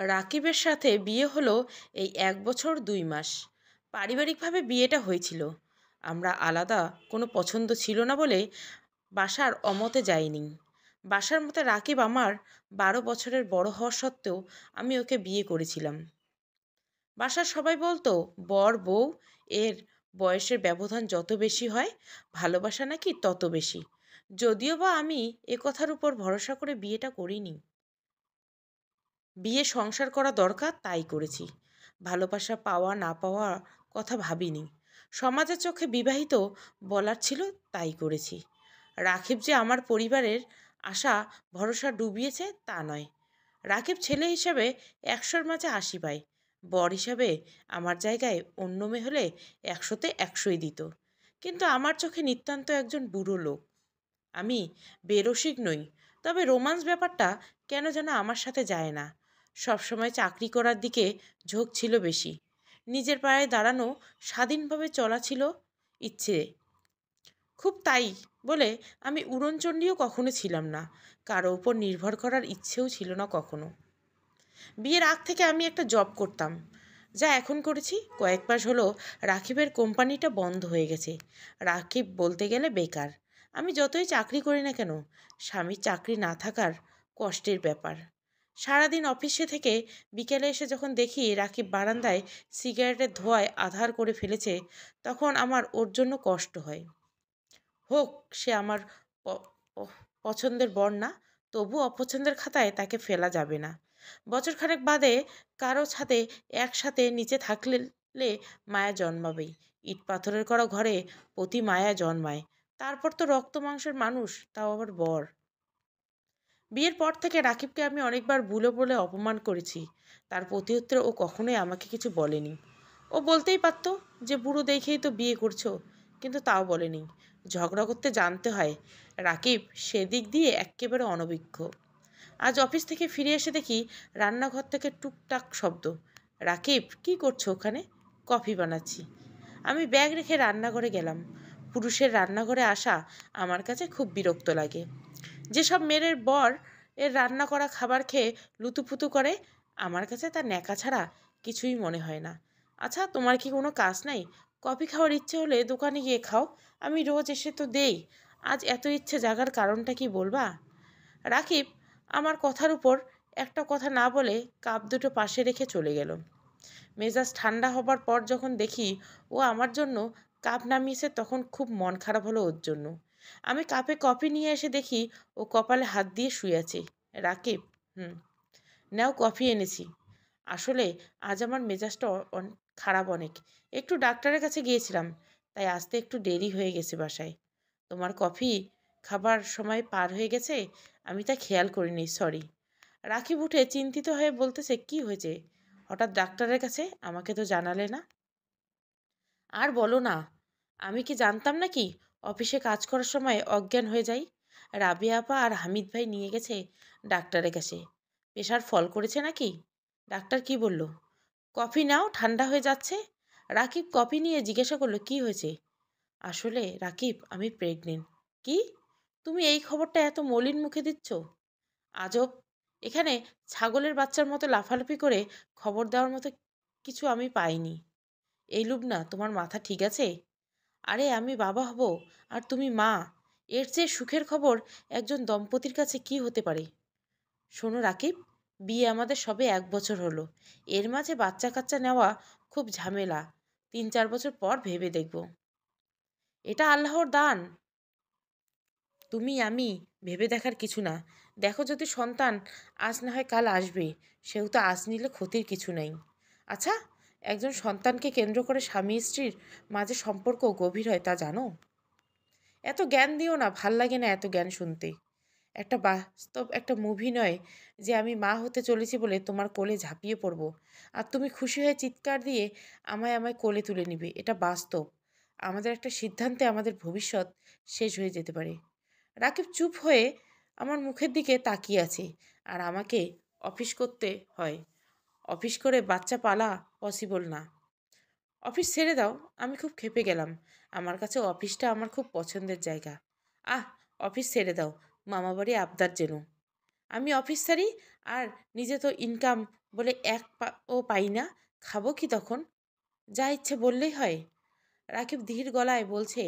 রাকিবের সাথে বিয়ে হলো এই 1 বছর 2 মাস। পারিবারিকভাবে বিয়েটা হয়েছিল। আমরা আলাদা কোনো পছন্দ ছিল না বলে বাসার অমতে যাইনি। বাসার মতে রাকিব আমার 12 বছরের বড় হওয়া সত্ত্বেও আমি ওকে বিয়ে করেছিলাম। বাসার সবাই বলতো বর বউ এর বয়সের ব্যবধান যত বেশি হয় ভালোবাসা নাকি তত বেশি। যদিও বা আমি এ কথার উপর ভরসা করে বিয়েটা করিনি। বিয়ে সংসার করা দরকার তাই করেছি। ভালোবাসা পাওয়া না পাওয়া কথা ভাবিনি। সমাজের চোখে বিবাহিত বলার ছিল তাই করেছি। রাকিব যে আমার পরিবারের আশা ভরসা ডুবিয়েছে তা নয়। রাকিব ছেলে হিসাবে 100-র মাঝে 80 পায়। বর হিসাবে আমার জায়গায় অন্য মেয়ে হলে 100-তে 100ই দিত। কিন্তু আমার চোখে নিতান্ত একজন বুড়ো লোক। আমি বেরসিক নই, তবে রোমান্স ব্যাপারটা কেন যেন আমার সাথে যায় না। সবসময় চাকরি করার দিকে ঝোঁক ছিল বেশি। নিজের পায়ে দাঁড়ানো, স্বাধীনভাবে চলা ছিল ইচ্ছে খুব, তাই বলে আমি উড়নচণ্ডীও কখনো ছিলাম না। কারো উপর নির্ভর করার ইচ্ছেও ছিল না কখনো। বিয়ের আগ থেকে আমি একটা জব করতাম, যা এখন করেছি। কয়েক মাস হলো রাকিবের কোম্পানিটা বন্ধ হয়ে গেছে। রাকিব বলতে গেলে বেকার। আমি যতই চাকরি করি না কেন, স্বামীর চাকরি না থাকার কষ্টের ব্যাপার। সারাদিন অফিসে থেকে বিকেলে এসে যখন দেখি রাকিব বারান্দায় সিগারেটের ধোঁয়ায় আধার করে ফেলেছে, তখন আমার ওর জন্য কষ্ট হয়। হোক সে আমার পছন্দের বর না, তবু অপছন্দের খাতায় তাকে ফেলা যাবে না। বছরখানেক বাদে কারো ছাদে একসাথে নিচে থাকলে মায়া জন্মাবেই। ইট পাথরের করা ঘরে প্রতি মায়া জন্মায়। তারপর তো রক্ত মাংসের মানুষ, তাও আবার বর। বিয়ের পর থেকে রাকিবকে আমি অনেকবার বুলো বলে অপমান করেছি। তার প্রতি উত্তরে ও কখনোই আমাকে কিছু বলেনি। ও বলতেই পারত যে বুড়ো দেখেই তো বিয়ে করছো, কিন্তু তাও বলেনি। ঝগড়া করতে জানতে হয়। রাকিব সেদিক দিয়ে একেবারে অনভিজ্ঞ। আজ অফিস থেকে ফিরে এসে দেখি রান্নাঘর থেকে টুকটাক শব্দ। রাকিব, কি করছো ওখানে? কফি বানাচ্ছি। আমি ব্যাগ রেখে রান্নাঘরে গেলাম। পুরুষের রান্নাঘরে আসা আমার কাছে খুব বিরক্ত লাগে। যেসব মেয়ের বর এর রান্না করা খাবার খেয়ে লুতুপুতু করে, আমার কাছে তার ন্যাকা ছাড়া কিছুই মনে হয় না। আচ্ছা, তোমার কি কোনো কাজ নাই? কফি খাওয়ার ইচ্ছে হলে দোকানে গিয়ে খাও, আমি রোজ এসে তো দেই। আজ এত ইচ্ছে জাগার কারণটা কি বলবা? রাকিব আমার কথার উপর একটা কথা না বলে কাপ দুটো পাশে রেখে চলে গেল। মেজাজ ঠান্ডা হবার পর যখন দেখি ও আমার জন্য কাপ নামিয়েছে, তখন খুব মন খারাপ হলো ওর জন্য। আমি কাপে কফি নিয়ে এসে দেখি ও কপালে হাত দিয়ে শুয়ে আছে। রাকিব, নাও কফি এনেছি। আসলে আজ আমার মেজাজটা খারাপ অনেক। একটু ডাক্তারের কাছে গিয়েছিলাম, তাই আসতে একটু দেরি হয়ে গেছে বাসায়। তোমার কফি খাবার সময় পার হয়ে গেছে, আমি তা খেয়াল করিনি, সরি। রাকিব উঠে চিন্তিত হয়ে বলতেছে, কি হয়েছে হঠাৎ ডাক্তারের কাছে? আমাকে তো জানালে না। আর বলো না, আমি কি জানতাম নাকি অফিসে কাজ করার সময় অজ্ঞান হয়ে যাই? রাবিয়া আপা আর হামিদ ভাই নিয়ে গেছে ডাক্তারের কাছে। প্রেশার ফল করেছে নাকি? ডাক্তার কি বলল? কফি নাও, ঠান্ডা হয়ে যাচ্ছে। রাকিব কফি নিয়ে জিজ্ঞাসা করলো, কি হয়েছে? আসলে রাকিব, আমি প্রেগনেন্ট। কি? তুমি এই খবরটা এত মলিন মুখে দিচ্ছ? আজব। এখানে ছাগলের বাচ্চার মতো লাফালাফি করে খবর দেওয়ার মতো কিছু আমি পাইনি। এই লুবনা, তোমার মাথা ঠিক আছে? আরে আমি বাবা হব, আর তুমি মা। এর চেয়ে সুখের খবর একজন দম্পতির কাছে কি হতে পারে? শোনো রাকিব, বিয়ে আমাদের সবে 1 বছর হলো। এর মাঝে বাচ্চা কাচ্চা নেওয়া খুব ঝামেলা। 3-4 বছর পর ভেবে দেখব। এটা আল্লাহর দান। তুমি আমি ভেবে দেখার কিছু না। দেখো, যদি সন্তান আজ না হয় কাল আসবে, সেও তো আজ নিলে ক্ষতির কিছু নেই। আচ্ছা, একজন সন্তানকে কেন্দ্র করে স্বামী স্ত্রীর মাঝে সম্পর্ক গভীর হয়, তা জানো? এত জ্ঞান দিও না, ভাল লাগে না এত জ্ঞান শুনতে। একটা বাস্তব একটা মুভি নয় যে আমি মা হতে চলেছি বলে তোমার কোলে ঝাঁপিয়ে পড়ব আর তুমি খুশি হয়ে চিৎকার দিয়ে আমায় আমায় কোলে তুলে নিবে। এটা বাস্তব। আমাদের একটা সিদ্ধান্তে আমাদের ভবিষ্যৎ শেষ হয়ে যেতে পারে। রাকিব চুপ হয়ে আমার মুখের দিকে তাকিয়ে আছে। আর আমাকে অফিস করতে হয়। অফিস করে বাচ্চা পালা পসিবল না। অফিস ছেড়ে দাও। আমি খুব ক্ষেপে গেলাম। আমার কাছে অফিসটা আমার খুব পছন্দের জায়গা। আহ, অফিস ছেড়ে দাও। মামাবাড়ি আবদার যেন আমি অফিস ছাড়ি, আর নিজে তো ইনকাম বলে এক ও পাই না, খাবো কি তখন? যা ইচ্ছে বললেই হয়। রাকিব ধীর গলায় বলছে,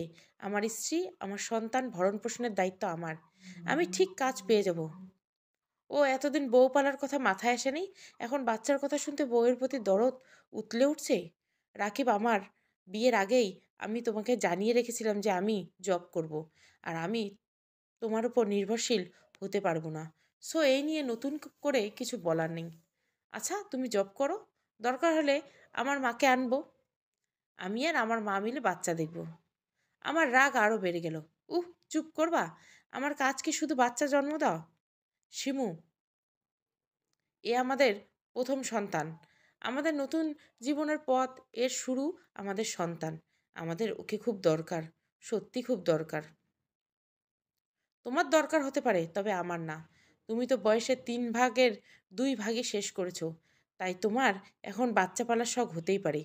আমার স্ত্রী, আমার সন্তান ভরণ পোষণের দায়িত্ব আমার। আমি ঠিক কাজ পেয়ে যাব। ও এতদিন বউ পালার কথা মাথায় আসেনি, এখন বাচ্চার কথা শুনতে বউয়ের প্রতি দরদ উতলে উঠছে। রাকিব, আমার বিয়ের আগেই আমি তোমাকে জানিয়ে রেখেছিলাম যে আমি জব করব, আর আমি তোমার উপর নির্ভরশীল হতে পারবো না। সো এই নিয়ে নতুন করে কিছু বলার নেই। আচ্ছা, তুমি জব করো, দরকার হলে আমার মাকে আনবো, আমি আর আমার মা মিলে বাচ্চা দেখব। আমার রাগ আরও বেড়ে গেল। উহ, চুপ করবা? আমার কাজ কি শুধু বাচ্চা জন্ম দাও? শিমু, এ আমাদের প্রথম সন্তান, আমাদের নতুন জীবনের পথ, এর শুরু আমাদের সন্তান। আমাদের ওকে খুব দরকার, সত্যি খুব দরকার। তোমার দরকার হতে পারে, তবে আমার না। তুমি তো বয়সের 3 ভাগের 2 ভাগই শেষ করেছো, তাই তোমার এখন বাচ্চা পালার শখ হতেই পারে।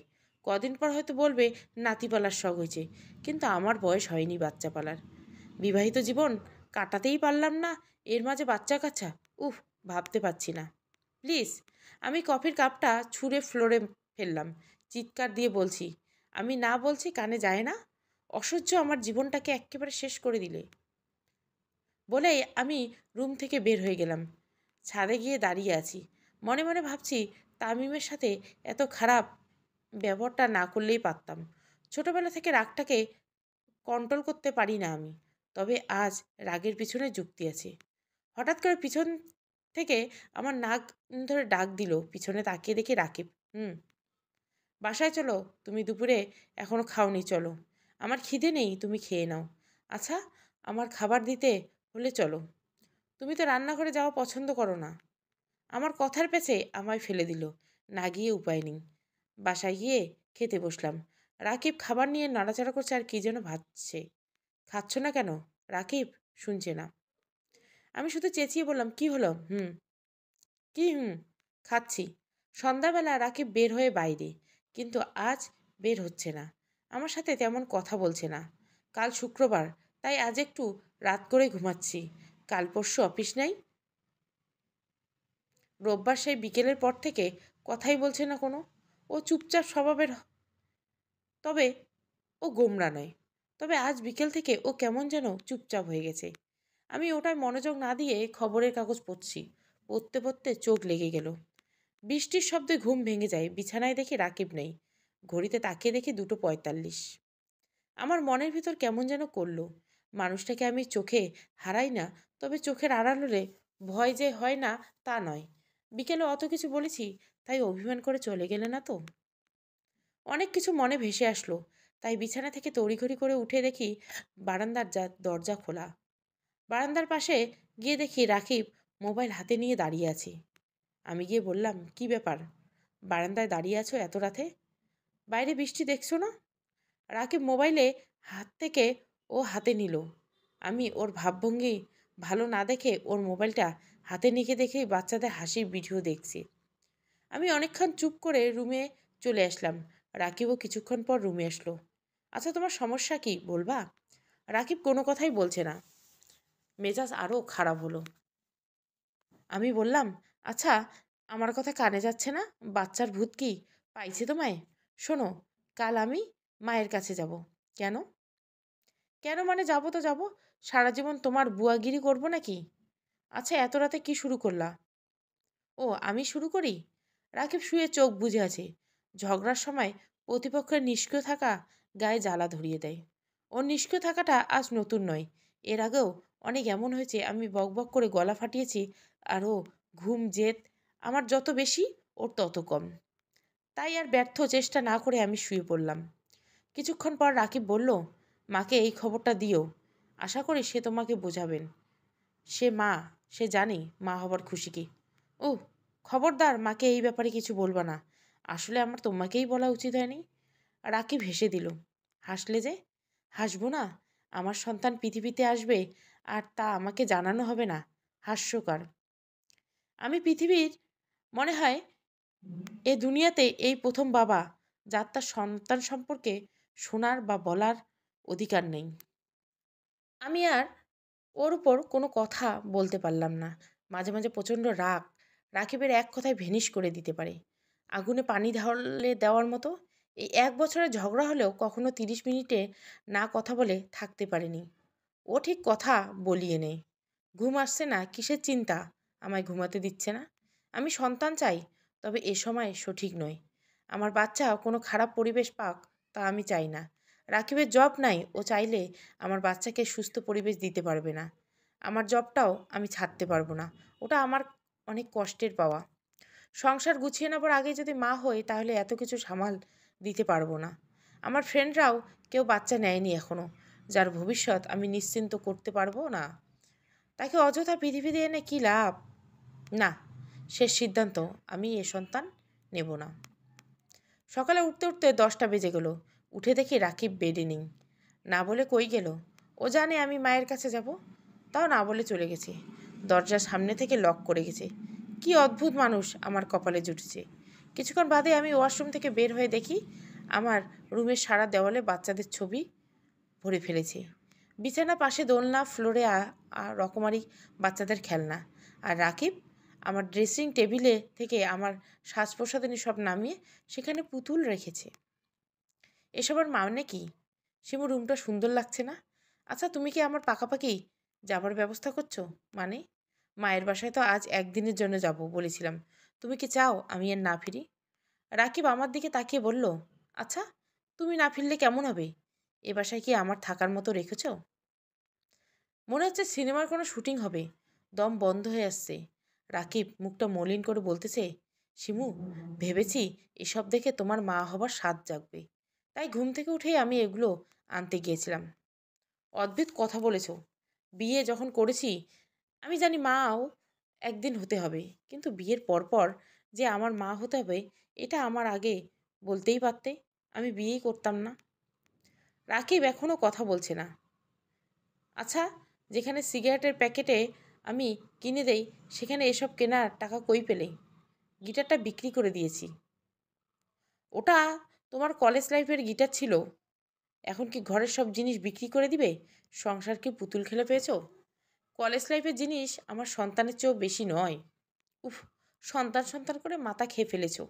কদিন পর হয়তো বলবে নাতি পালার শখ হয়েছে, কিন্তু আমার বয়স হয়নি বাচ্চা পালার। বিবাহিত জীবন কাটাতেই পারলাম না, এর মাঝে বাচ্চা কাচ্চা, উফ, ভাবতে পারছি না। প্লিজ। আমি কফির কাপটা ছুঁড়ে ফ্লোরে ফেললাম, চিৎকার দিয়ে বলছি, আমি না বলছি কানে যায় না? অসহ্য, আমার জীবনটাকে একেবারে শেষ করে দিলে। বলেই আমি রুম থেকে বের হয়ে গেলাম। ছাদে গিয়ে দাঁড়িয়ে আছি, মনে মনে ভাবছি, তামিমের সাথে এত খারাপ ব্যবহারটা না করলেই পারতাম। ছোটবেলা থেকে রাগটাকে কন্ট্রোল করতে পারি না আমি, তবে আজ রাগের পিছনে যুক্তি আছে। হঠাৎ করে পিছন থেকে আমার নাক ধরে ডাক দিল, পিছনে তাকিয়ে দেখি রাকিব। বাসায় চলো, তুমি দুপুরে এখনো খাওনি, চলো। আমার খিদে নেই, তুমি খেয়ে নাও। আচ্ছা, আমার খাবার দিতে হলে চলো। তুমি তো রান্নাঘরে যাওয়া পছন্দ করো না। আমার কথার পেছে আমায় ফেলে দিল, না গিয়ে উপায় নেই। বাসায় গিয়ে খেতে বসলাম। রাকিব খাবার নিয়ে নাড়াচাড়া করছে আর কি যেন ভাবছে। খাচ্ছ না কেন? রাকিব শুনছে না। আমি শুধু চেঁচিয়ে বললাম, কি হলো? কি খাচ্ছি। সন্ধ্যাবেলা রাকিব বের হয়ে বাইরে, কিন্তু আজ বের হচ্ছে না, আমার সাথে তেমন কথা বলছে না। কাল শুক্রবার, তাই আজ একটু রাত করে ঘুমাচ্ছি। কাল পরশু অফিস নাই। রোববার সেই বিকেলের পর থেকে কথাই বলছে না কোনো। ও চুপচাপ স্বভাবের, তবে ও গোমরা নয়। তবে আজ বিকেল থেকে ও কেমন যেন চুপচাপ হয়ে গেছে। আমি ওটায় মনোযোগ না দিয়ে খবরের কাগজ পড়ছি। পড়তে পড়তে চোখ লেগে গেল। বৃষ্টির শব্দে ঘুম ভেঙে যায়। বিছানায় দেখি রাকিব নেই। ঘড়িতে তাকিয়ে দেখি 2:45। আমার মনের ভিতর কেমন যেন করলো। মানুষটাকে আমি চোখে হারাই না, তবে চোখের আড়াল হলে ভয় যে হয় না তা নয়। বিকেলে অত কিছু বলেছি, তাই অভিমান করে চলে গেলে না তো? অনেক কিছু মনে ভেসে আসলো, তাই বিছানা থেকে তড়িঘড়ি করে উঠে দেখি বারান্দার দরজা খোলা। বারান্দার পাশে গিয়ে দেখি রাকিব মোবাইল হাতে নিয়ে দাঁড়িয়ে আছে। আমি গিয়ে বললাম, কি ব্যাপার, বারান্দায় দাঁড়িয়ে আছো এত রাতে? বাইরে বৃষ্টি দেখছো না? রাকিব মোবাইলে হাত থেকে হাতে নিল। আমি ওর ভাবভঙ্গি ভালো না দেখে ওর মোবাইলটা হাতে নিয়ে দেখেই বাচ্চাদের হাসির ভিডিও দেখছি। আমি অনেকক্ষণ চুপ করে রুমে চলে আসলাম। রাকিবও কিছুক্ষণ পর রুমে আসলো। আচ্ছা, তোমার সমস্যা কি বলবা? রাকিব কোনো কথাই বলছে না। মেজাজ আরও খারাপ হলো। আমি বললাম, আচ্ছা, আমার কথা কানে যাচ্ছে না? বাচ্চার ভূত কি পাইছে তোমায়? শোনো, কাল আমি মায়ের কাছে যাব। কেন? কেন মানে, যাবো তো যাবো, সারা জীবন তোমার বুয়াগিরি করব নাকি? আচ্ছা, এত রাতে কি শুরু করলা? ও, আমি শুরু করি? রাকিব শুয়ে চোখ বুজে আছে। ঝগড়ার সময় প্রতিপক্ষের নিষ্ক্রিয় থাকা গায়ে জ্বালা ধরিয়ে দেয়। ওর নিষ্ক্রিয় থাকাটা আজ নতুন নয়। এর আগেও অনেক এমন হয়েছে, আমি বকবক করে গলা ফাটিয়েছি, আর ও ঘুম জেদ আমার যত বেশি, ওর তত কম। তাই আর ব্যর্থ চেষ্টা না করে আমি শুয়ে পড়লাম। কিছুক্ষণ পর রাকিব বলল, মাকে এই খবরটা দিও, আশা করি সে তোমাকে বোঝাবেন। সে মা, সে জানে মা হবার খুশি কি। ও, খবরদার মাকে এই ব্যাপারে কিছু বলবা না। আসলে আমার তোমাকেই বলা উচিত হয়নি। রাকিব হেসে দিল। হাসলে যে? হাসবো না? আমার সন্তান পৃথিবীতে আসবে আর তা আমাকে জানানো হবে না? হাস্যকর। আমি পৃথিবীর, মনে হয় এ দুনিয়াতে এই প্রথম বাবা যার তার সন্তান সম্পর্কে শোনার বা বলার অধিকার নেই। আমি আর ওর উপর কোনো কথা বলতে পারলাম না। মাঝে মাঝে প্রচণ্ড রাগ রাকিবের এক কথায় ভেনিশ করে দিতে পারে, আগুনে পানি ঢালে দেওয়ার মতো। এই 1 বছরের ঝগড়া হলেও কখনো 30 মিনিটে না কথা বলে থাকতে পারেনি। ও ঠিক কথা বলিয়ে নেই। ঘুম আসছে না কিসের চিন্তা, আমায় ঘুমাতে দিচ্ছে না। আমি সন্তান চাই, তবে এ সময় সঠিক নয়। আমার বাচ্চা কোনো খারাপ পরিবেশ পাক, তা আমি চাই না। রাকিবের জব নাই, ও চাইলে আমার বাচ্চাকে সুস্থ পরিবেশ দিতে পারবে না। আমার জবটাও আমি ছাড়তে পারবো না, ওটা আমার অনেক কষ্টের পাওয়া। সংসার গুছিয়ে নেবার আগে যদি মা হই তাহলে এত কিছু সামাল দিতে পারবো না। আমার ফ্রেন্ডরাও কেউ বাচ্চা নেয়নি এখনও, যার ভবিষ্যৎ আমি নিশ্চিন্ত করতে পারবো না। তাকে অযথা পৃথিবীতে এনে কী লাভ? না, শেষ সিদ্ধান্ত, আমি এ সন্তান নেব না। সকালে উঠতে উঠতে 10টা বেজে গেল। উঠে দেখি রাকিব বেডে নেই। না বলে কই গেল? ও জানে আমি মায়ের কাছে যাব, তাও না বলে চলে গেছে। দরজার সামনে থেকে লক করে গেছে। কি অদ্ভুত মানুষ আমার কপালে জুটেছে। কিছুক্ষণ বাদে আমি ওয়াশরুম থেকে বের হয়ে দেখি আমার রুমের সারা দেওয়ালে বাচ্চাদের ছবি ভরে ফেলেছে। বিছানা পাশে দোলনা, ফ্লোরে রকমারি বাচ্চাদের খেলনা। আর রাকিব আমার ড্রেসিং টেবিলে থেকে আমার সাজ প্রসাধনী সব নামিয়ে সেখানে পুতুল রেখেছে। এসবের মানে কি? শিমু, রুমটা সুন্দর লাগছে না? আচ্ছা, তুমি কি আমার পাকাপাকি যাবার ব্যবস্থা করছো? মানে, মায়ের বাসায় তো আজ একদিনের জন্য যাব বলেছিলাম। তুমি কি চাও আমি আর না ফিরি? রাকিব আমার দিকে তাকিয়ে বলল, আচ্ছা, তুমি না ফিরলে কেমন হবে? এ বাসায় কি আমার থাকার মতো রেখেছ? মনে হচ্ছে সিনেমার কোনো শুটিং হবে। দম বন্ধ হয়ে আসছে। রাকিব মুখটা মলিন করে বলতেছে, শিমু, ভেবেছি এসব দেখে তোমার মা হবার স্বাদ জাগবে, তাই ঘুম থেকে উঠেই আমি এগুলো আনতে গিয়েছিলাম। অদ্ভুত কথা বলেছ। বিয়ে যখন করেছি আমি জানি মাও একদিন হতে হবে, কিন্তু বিয়ের পরপর যে আমার মা হতে হবে এটা আমার আগে বলতেই পারতে। আমি বিয়েই করতাম না। রাকিব এখনও কথা বলছে না। আচ্ছা, যেখানে সিগারেটের প্যাকেটে আমি কিনে দেই সেখানে এসব কেনার টাকা কই পেলে? গিটারটা বিক্রি করে দিয়েছি। ওটা তোমার কলেজ লাইফের গিটার ছিল, এখন কি ঘরের সব জিনিস বিক্রি করে দিবে? সংসার কি পুতুল খেলে পেয়েছো? কলেজ লাইফের জিনিস আমার সন্তানের চেয়েও বেশি নয়। উফ, সন্তান সন্তান করে মাথা খেয়ে ফেলেছো।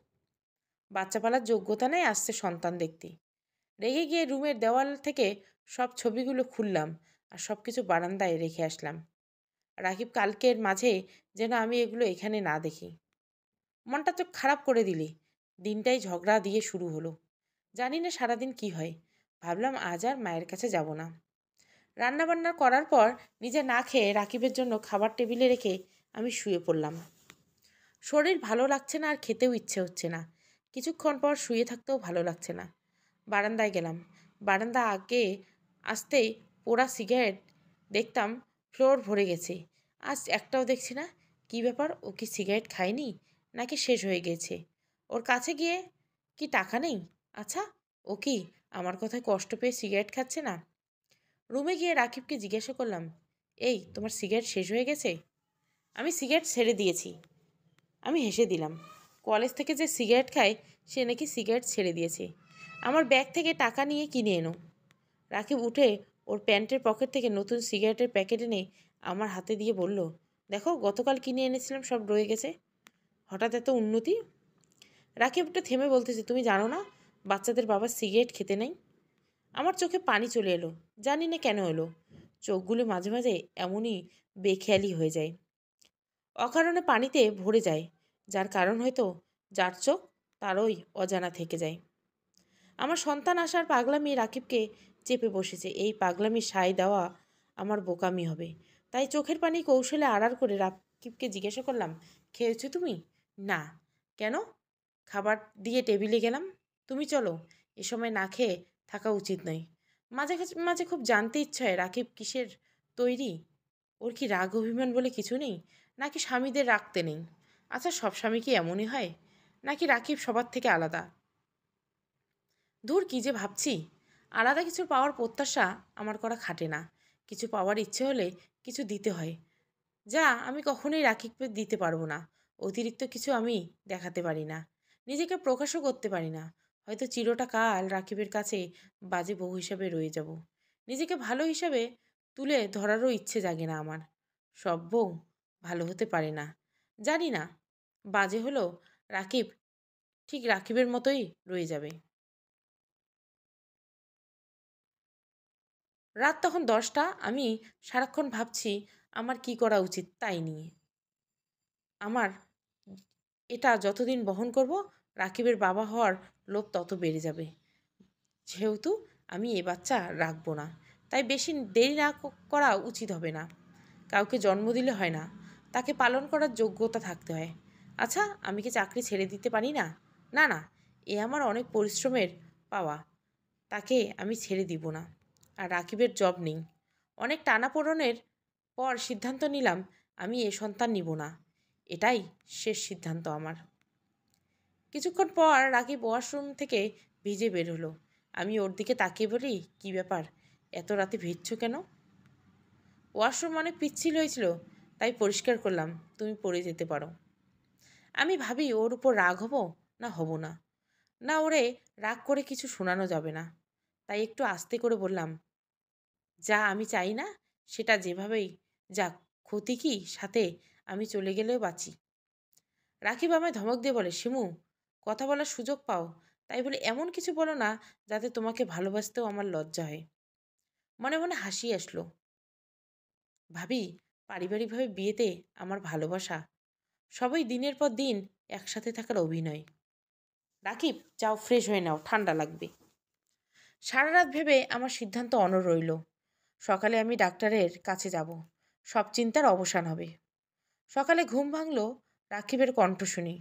বাচ্চা পালার যোগ্যতা নেই আসছে সন্তান দেখতে। রেগে গিয়ে রুমের দেওয়াল থেকে সব ছবিগুলো খুললাম আর সব কিছু বারান্দায় রেখে আসলাম। রাকিব কালকের মাঝে যেন আমি এগুলো এখানে না দেখি। মনটা তো খারাপ করে দিলি। দিনটাই ঝগড়া দিয়ে শুরু হলো। জানি না সারাদিন কি হয়। ভাবলাম আজ আর মায়ের কাছে যাব না। রান্নাবান্না করার পর নিজে না খেয়ে রাকিবের জন্য খাবার টেবিলে রেখে আমি শুয়ে পড়লাম। শরীর ভালো লাগছে না আর খেতেও ইচ্ছে হচ্ছে না। কিছুক্ষণ পর শুয়ে থাকতেও ভালো লাগছে না। বারান্দায় গেলাম। বারান্দা আগে আসতেই পোড়া সিগারেট দেখতাম ফ্লোর ভরে গেছে। আজ একটাও দেখছি না। কি ব্যাপার, ও কি সিগারেট খায়নি নাকি শেষ হয়ে গেছে? ওর কাছে গিয়ে কি টাকা নেই? আচ্ছা, ও কি আমার কথায় কষ্ট পেয়ে সিগারেট খাচ্ছে না? রুমে গিয়ে রাকিবকে জিজ্ঞাসা করলাম, এই তোমার সিগারেট শেষ হয়ে গেছে? আমি সিগারেট ছেড়ে দিয়েছি। আমি হেসে দিলাম। কলেজ থেকে যে সিগারেট খায় সে নাকি সিগারেট ছেড়ে দিয়েছে। আমার ব্যাগ থেকে টাকা নিয়ে কিনে এনো। রাকিব উঠে ওর প্যান্টের পকেট থেকে নতুন সিগারেটের প্যাকেট এনে আমার হাতে দিয়ে বলল, দেখো, গতকাল কিনে এনেছিলাম, সব রয়ে গেছে। হঠাৎ এত উন্নতি? রাকিব একটু থেমে বলতেছে, তুমি জানো না বাচ্চাদের বাবা সিগারেট খেতে নেই? আমার চোখে পানি চলে এলো। জানি না কেন এলো। চোখগুলো মাঝে মাঝে এমনই বেখেয়ালি হয়ে যায়, অকারণে পানিতে ভরে যায়, যার কারণ হয়তো যার চোখ তারই অজানা থেকে যায়। আমার সন্তান আসার পাগলামি রাকিবকে চেপে বসেছে। এই পাগলামি সায় দেওয়া আমার বোকামি হবে। তাই চোখের পানি কৌশলে আড়াল করে রাকিবকে জিজ্ঞাসা করলাম, খেয়েছো তুমি? না। কেন? খাবার দিয়ে টেবিলে গেলাম। তুমি চলো, এ সময় না খেয়ে থাকা উচিত নয়। মাঝে মাঝে খুব জানতে ইচ্ছা হয় রাকিব কিসের তৈরি। ওর কি রাগ অভিমান বলে কিছু নেই, নাকি স্বামীদের রাখতে নেই? আচ্ছা, সব স্বামী কি এমনই হয়, নাকি রাকিব সবার থেকে আলাদা? দূর, কী যে ভাবছি। আলাদা কিছু পাওয়ার প্রত্যাশা আমার করা খাটে না। কিছু পাওয়ার ইচ্ছে হলে কিছু দিতে হয়, যা আমি কখনোই রাকিবকে দিতে পারবো না। অতিরিক্ত কিছু আমি দেখাতে পারি না, নিজেকে প্রকাশও করতে পারি না। হয়তো চিরটা কাল রাকিবের কাছে বাজে বউ হিসাবে রয়ে যাব। নিজেকে ভালো হিসাবে তুলে ধরারও ইচ্ছে জাগে না আমার। সব বউ ভালো হতে পারে না, জানি না। বাজে হলো রাকিব ঠিক রাকিবের মতোই রয়ে যাবে। রাত তখন 10টা। আমি সারাক্ষণ ভাবছি আমার কি করা উচিত তাই নিয়ে। আমার এটা যতদিন বহন করব, রাকিবের বাবা হওয়ার লোভ তত বেড়ে যাবে। যেহেতু আমি এ বাচ্চা রাখবো না, তাই বেশি দেরি না করা উচিত হবে না। কাউকে জন্ম দিলে হয় না, তাকে পালন করার যোগ্যতা থাকতে হয়। আচ্ছা, আমি কি চাকরি ছেড়ে দিতে পারি না? না না, এ আমার অনেক পরিশ্রমের পাওয়া, তাকে আমি ছেড়ে দিব না। আর রাকিবের জব নেই। অনেক টানাপোড়েনের পর সিদ্ধান্ত নিলাম আমি এ সন্তান নিব না। এটাই শেষ সিদ্ধান্ত আমার। কিছুক্ষণ পর রাকিব ওয়াশরুম থেকে ভিজে বের হলো। আমি ওর দিকে তাকিয়ে বলি, কী ব্যাপার, এত রাতে ভিজছ কেন? ওয়াশরুম অনেক পিচ্ছিল হয়েছিল, তাই পরিষ্কার করলাম, তুমি পড়ে যেতে পারো। আমি ভাবি ওর উপর রাগ হব না হব না, না ওরে রাগ করে কিছু শোনানো যাবে না, তাই একটু আস্তে করে বললাম, যা আমি চাই না সেটা যেভাবেই যাক, ক্ষতি কি সাথে আমি চলে গেলেও বাঁচি। রাকিব আমায় ধমক দিয়ে বলে, শিমু, কথা বলার সুযোগ পাও, তাই বলে এমন কিছু বলো না যাতে তোমাকে ভালোবাসতেও আমার লজ্জা হয়। মনে মনে হাসি আসলো। ভাবি, পারিবারিকভাবে বিয়েতে আমার ভালোবাসা সবাই দিনের পর দিন একসাথে থাকার অভিনয়। রাকিব, যাও ফ্রেশ হয়ে নাও, ঠান্ডা লাগবে। সারা রাত ভেবে আমার সিদ্ধান্ত অনড় রইল। সকালে আমি ডাক্তারের কাছে যাব, সব চিন্তার অবসান হবে। সকালে ঘুম ভাঙল, রাকিবের কণ্ঠ শুনি।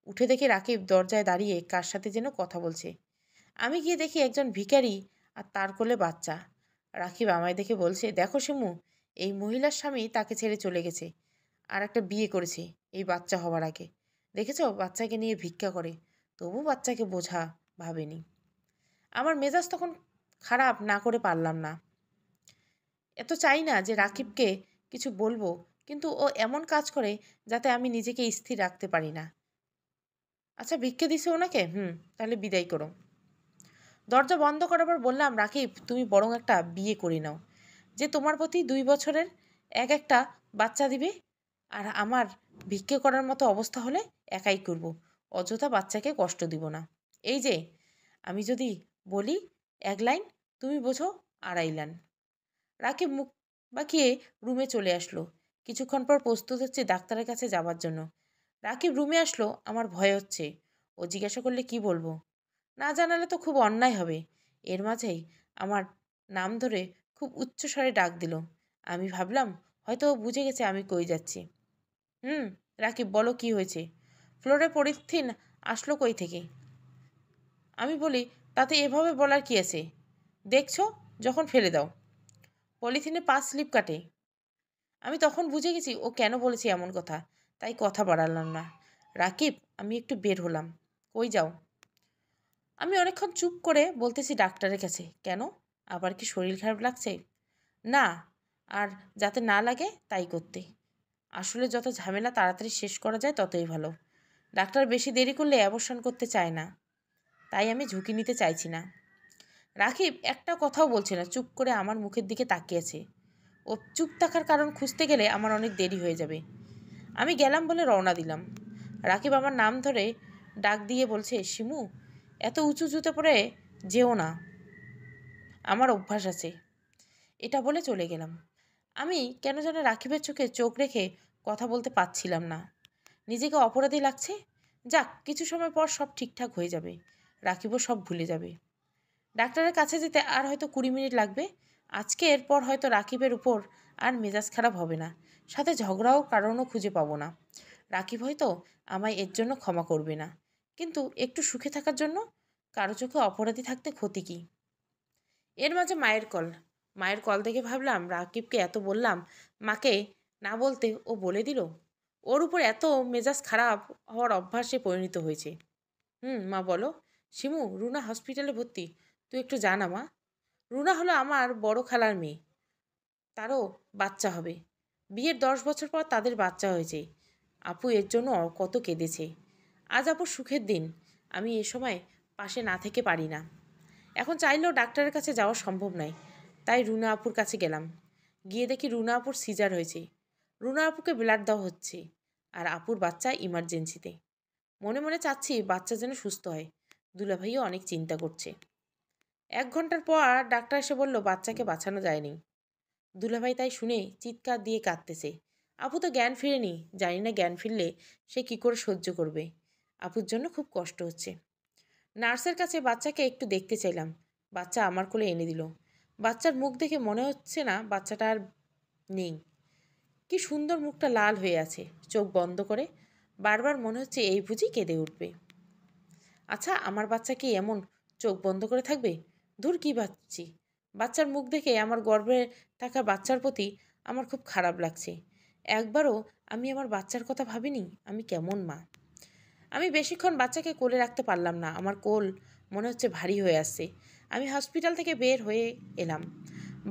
উঠে দেখি রাকিব দরজায় দাঁড়িয়ে কার সাথে যেন কথা বলছে। আমি গিয়ে দেখি একজন ভিখারি আর তার কোলে বাচ্চা। রাকিব আমায় দেখে বলছে, দেখো শিমু, এই মহিলার স্বামী তাকে ছেড়ে চলে গেছে, আর একটা বিয়ে করেছে এই বাচ্চা হওয়ার আগে। দেখেছো, বাচ্চাকে নিয়ে ভিক্ষা করে, তবু বাচ্চাকে বোঝা ভাবেনি। আমার মেজাজ তখন খারাপ না করে পারলাম না। এত চাই না যে রাকিবকে কিছু বলবো, কিন্তু ও এমন কাজ করে যাতে আমি নিজেকে স্থির রাখতে পারি না। আচ্ছা, ভিক্ষে দিছে ওনাকে, তাহলে বিদায় করো। দরজা বন্ধ করার পর বললাম, রাকিব, তুমি বরং একটা বিয়ে করে নাও, যে তোমার প্রতি 2 বছরের একটা বাচ্চা দিবে। আর আমার ভিক্ষে করার মতো অবস্থা হলে একাই করব, অযথা বাচ্চাকে কষ্ট দিব না। এই যে আমি যদি বলি 1 লাইন, তুমি বোঝো 2.5 লাইন। রাকিব মুখ বাঁকিয়ে রুমে চলে আসলো। কিছুক্ষণ পর প্রস্তুত হচ্ছে ডাক্তারের কাছে যাবার জন্য। রাকিব রুমে আসলো, আমার ভয় হচ্ছে। ও জিজ্ঞাসা করলে কি বলবো, না জানালে তো খুব অন্যায় হবে। এর মাঝেই আমার নাম ধরে খুব উচ্চস্বরে ডাক দিল। আমি ভাবলাম হয়তো ও বুঝে গেছে আমি কই যাচ্ছি। হুম, রাকিব, বলো কি হয়েছে? ফ্লোরে পলিথিন আসলো কই থেকে? আমি বলি, তাতে এভাবে বলার কি আছে, দেখছো, যখন ফেলে দাও। পলিথিনে 5 স্লিপ কাটে। আমি তখন বুঝে গেছি ও কেন বলেছে এমন কথা, তাই কথা বাড়ালাম না। রাকিব, আমি একটু বের হলাম। কই যাও? আমি অনেকক্ষণ চুপ করে বলতেছি, ডাক্তারের কাছে। কেন, আবার কি শরীর খারাপ লাগছে? না, আর যাতে না লাগে তাই করতে। আসলে যত ঝামেলা তাড়াতাড়ি শেষ করা যায় ততই ভালো। ডাক্তার বেশি দেরি করলে অ্যাবর্শন করতে চায় না, তাই আমি ঝুঁকি নিতে চাইছি না। রাকিব একটা কথাও বলছে না, চুপ করে আমার মুখের দিকে তাকিয়েছে। ও চুপ থাকার কারণ খুঁজতে গেলে আমার অনেক দেরি হয়ে যাবে। আমি গেলাম বলে রওনা দিলাম। রাকিব আমার নাম ধরে ডাক দিয়ে বলছে, শিমু, এত উঁচু জুতে পরে যেও না, আমার অভ্যাস আছে। এটা বলে চলে গেলাম। আমি কেন যেন রাকিবের চোখে চোখ রেখে কথা বলতে পারছিলাম না। নিজেকে অপরাধী লাগছে। যাক, কিছু সময় পর সব ঠিকঠাক হয়ে যাবে, রাকিবও সব ভুলে যাবে। ডাক্তারের কাছে যেতে আর হয়তো 20 মিনিট লাগবে। আজকে এরপর হয়তো রাকিবের উপর আর মেজাজ খারাপ হবে না, সাথে ঝগড়াও কারণও খুঁজে পাবো না। রাকিব হয়তো আমায় এর জন্য ক্ষমা করবে না, কিন্তু একটু সুখে থাকার জন্য কারো চোখে অপরাধী থাকতে ক্ষতি কী? এর মাঝে মায়ের কল দেখে ভাবলাম, রাকিবকে এত বললাম, মাকে না বলতে ও বলে দিল। ওর উপর এত মেজাজ খারাপ হওয়ার অভ্যাসে পরিণত হয়েছে। মা বলো। শিমু, রুনা হসপিটালে ভর্তি, তুই একটু জানা মা। রুনা হলো আমার বড় খালার মেয়ে, তারও বাচ্চা হবে। বিয়ের 10 বছর পর তাদের বাচ্চা হয়েছে। আপু এর জন্য কত কেঁদেছে। আজ আপুর সুখের দিন, আমি এ সময় পাশে না থেকে পারি না। এখন চাইলেও ডাক্তারের কাছে যাওয়া সম্ভব নয়, তাই রুনা আপুর কাছে গেলাম। গিয়ে দেখি রুনা আপুর সিজার হয়েছে। রুনা আপুকে ব্লাড দেওয়া হচ্ছে। আর আপুর বাচ্চা ইমার্জেন্সিতে। মনে মনে চাচ্ছি বাচ্চা যেন সুস্থ হয়। দুলাভাইও অনেক চিন্তা করছে। 1 ঘন্টার পর ডাক্তার এসে বলল বাচ্চাকে বাঁচানো যায়নি। দুলাভাই তাই শুনে চিৎকার দিয়ে কাঁদতেছে। আপু তো জ্ঞান ফিরেনি, জানি না জ্ঞান ফিরলে সে কি করে সহ্য করবে। আপুর জন্য খুব কষ্ট হচ্ছে। নার্সের কাছে বাচ্চাকে একটু দেখতে চাইলাম। বাচ্চা আমার কোলে এনে দিল। বাচ্চার মুখ দেখে মনে হচ্ছে না বাচ্চাটা আর নেই। কি সুন্দর, মুখটা লাল হয়ে আছে, চোখ বন্ধ করে। বারবার মনে হচ্ছে এই বুঝি কেঁদে উঠবে। আচ্ছা, আমার বাচ্চা কি এমন চোখ বন্ধ করে থাকবে? ধুর, কি ভাবছি। বাচ্চার মুখ দেখে আমার গর্ভে থাকা বাচ্চার প্রতি আমার খুব খারাপ লাগছে। একবারও আমি আমার বাচ্চার কথা ভাবিনি। আমি কেমন মা! আমি বেশিক্ষণ বাচ্চাকে কোলে রাখতে পারলাম না। আমার কোল মনে হচ্ছে ভারী হয়ে আসছে। আমি হসপিটাল থেকে বের হয়ে এলাম।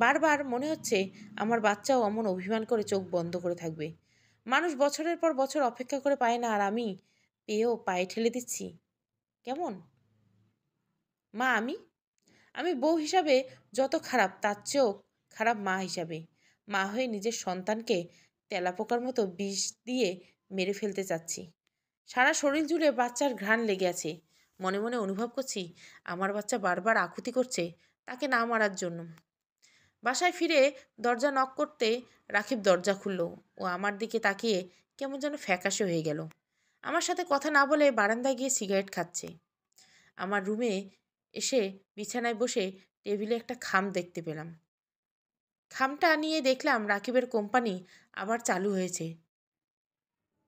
বারবার মনে হচ্ছে আমার বাচ্চাও অমন অভিমান করে চোখ বন্ধ করে থাকবে। মানুষ বছরের পর বছর অপেক্ষা করে পায় না, আর আমি পেয়েও পায়ে ঠেলে দিচ্ছি। কেমন মা আমি! আমি বউ হিসাবে যত খারাপ, তার চেয়েও খারাপ মা হিসাবে। মা হয়ে নিজের সন্তানকে তেলাপোকার মতো বিষ দিয়ে মেরে ফেলতে চাচ্ছি। সারা শরীর জুড়ে বাচ্চার ঘ্রাণ লেগে আছে। মনে মনে অনুভব করছি আমার বাচ্চা বারবার আকুতি করছে তাকে না মারার জন্য। বাসায় ফিরে দরজা নক করতে রাকিব দরজা খুলল। ও আমার দিকে তাকিয়ে কেমন যেন ফ্যাকাশে হয়ে গেল। আমার সাথে কথা না বলে বারান্দায় গিয়ে সিগারেট খাচ্ছে। আমার রুমে এসে বিছানায় বসে টেবিলে একটা খাম দেখতে পেলাম। খামটা নিয়ে দেখলাম রাকিবের কোম্পানি আবার চালু হয়েছে।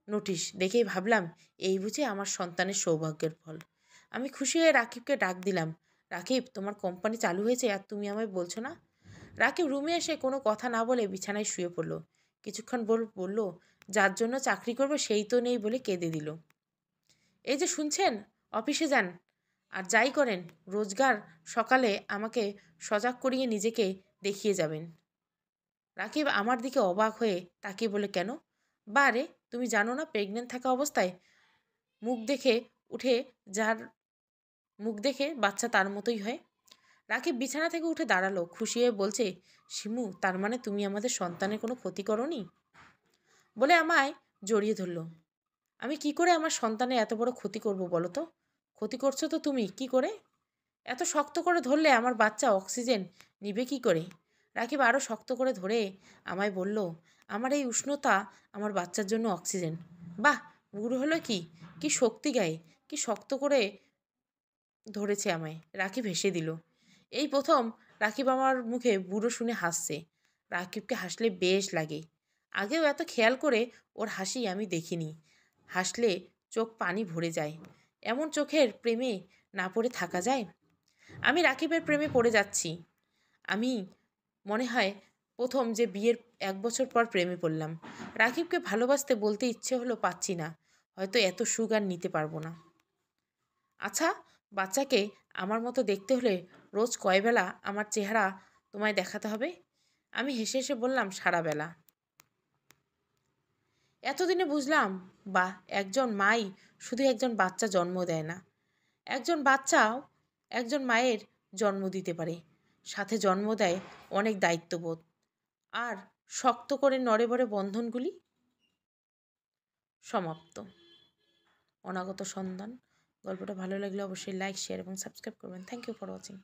নোটিশ দেখেই ভাবলাম এই বুঝি আমার সন্তানের সৌভাগ্যের ফল। আমি খুশি হয়ে রাকিবকে ডাক দিলাম, রাকিব, তোমার কোম্পানি চালু হয়েছে আর তুমি আমায় বলছো না? রাকিব রুমে এসে কোনো কথা না বলে বিছানায় শুয়ে পড়ল। কিছুক্ষণ বলল, যার জন্য চাকরি করবো সেই তো নেই বলে কেঁদে দিল। এই যে শুনছেন, অফিসে যান আর যাই করেন, রোজগার সকালে আমাকে সজাগ করিয়ে নিজেকে দেখিয়ে যাবেন। রাকিব আমার দিকে অবাক হয়ে তাকিয়ে বলে, কেন? বারে, তুমি জানো না প্রেগনেন্ট থাকা অবস্থায় মুখ দেখে উঠে যার মুখ দেখে বাচ্চা তার মতোই হয়। রাকিব বিছানা থেকে উঠে দাঁড়ালো, খুশি হয়ে বলছে, শিমু, তার মানে তুমি আমাদের সন্তানের কোনো ক্ষতি করনি? বলে আমায় জড়িয়ে ধরলো। আমি কি করে আমার সন্তানের এত বড় ক্ষতি করব বলো তো? ক্ষতি করছো তো তুমি, কি করে? এত শক্ত করে ধরলে আমার বাচ্চা অক্সিজেন নিবে কি করে? রাকিব আরও শক্ত করে ধরে আমায় বলল, আমার এই উষ্ণতা আমার বাচ্চার জন্য অক্সিজেন। বাহ, বুড়ো হলো কি, কি শক্তি গায়ে, কি শক্ত করে ধরেছে আমায়। রাকিব হেসে দিল। এই প্রথম রাকিব আমার মুখে বুড়ো শুনে হাসছে। রাকিবকে হাসলে বেশ লাগে। আগেও এত খেয়াল করে ওর হাসি আমি দেখিনি। হাসলে চোখ পানি ভরে যায়। এমন চোখের প্রেমে না পড়ে থাকা যায়? আমি রাকিবের প্রেমে পড়ে যাচ্ছি। আমি মনে হয় প্রথম যে বিয়ের 1 বছর পর প্রেমে পড়লাম। রাকিবকে ভালোবাসতে বলতে ইচ্ছে হলো, পাচ্ছি না। হয়তো এত সুখ আর নিতে পারবো না। আচ্ছা, বাচ্চাকে আমার মতো দেখতে হলে রোজ কয়বেলা আমার চেহারা তোমায় দেখাতে হবে? আমি হেসে হেসে বললাম, সারা বেলা। এতদিনে বুঝলাম, বা একজন মাই শুধু একজন বাচ্চা জন্ম দেয় না, একজন বাচ্চাও একজন মায়ের জন্ম দিতে পারে, সাথে জন্ম দেয় অনেক দায়িত্ববোধ আর শক্ত করে নড়ে বড়ে বন্ধনগুলি। সমাপ্ত। অনাগত সন্ধান। গল্পটা ভালো লাগলে অবশ্যই লাইক, শেয়ার এবং সাবস্ক্রাইব করবেন। Thank you for watching.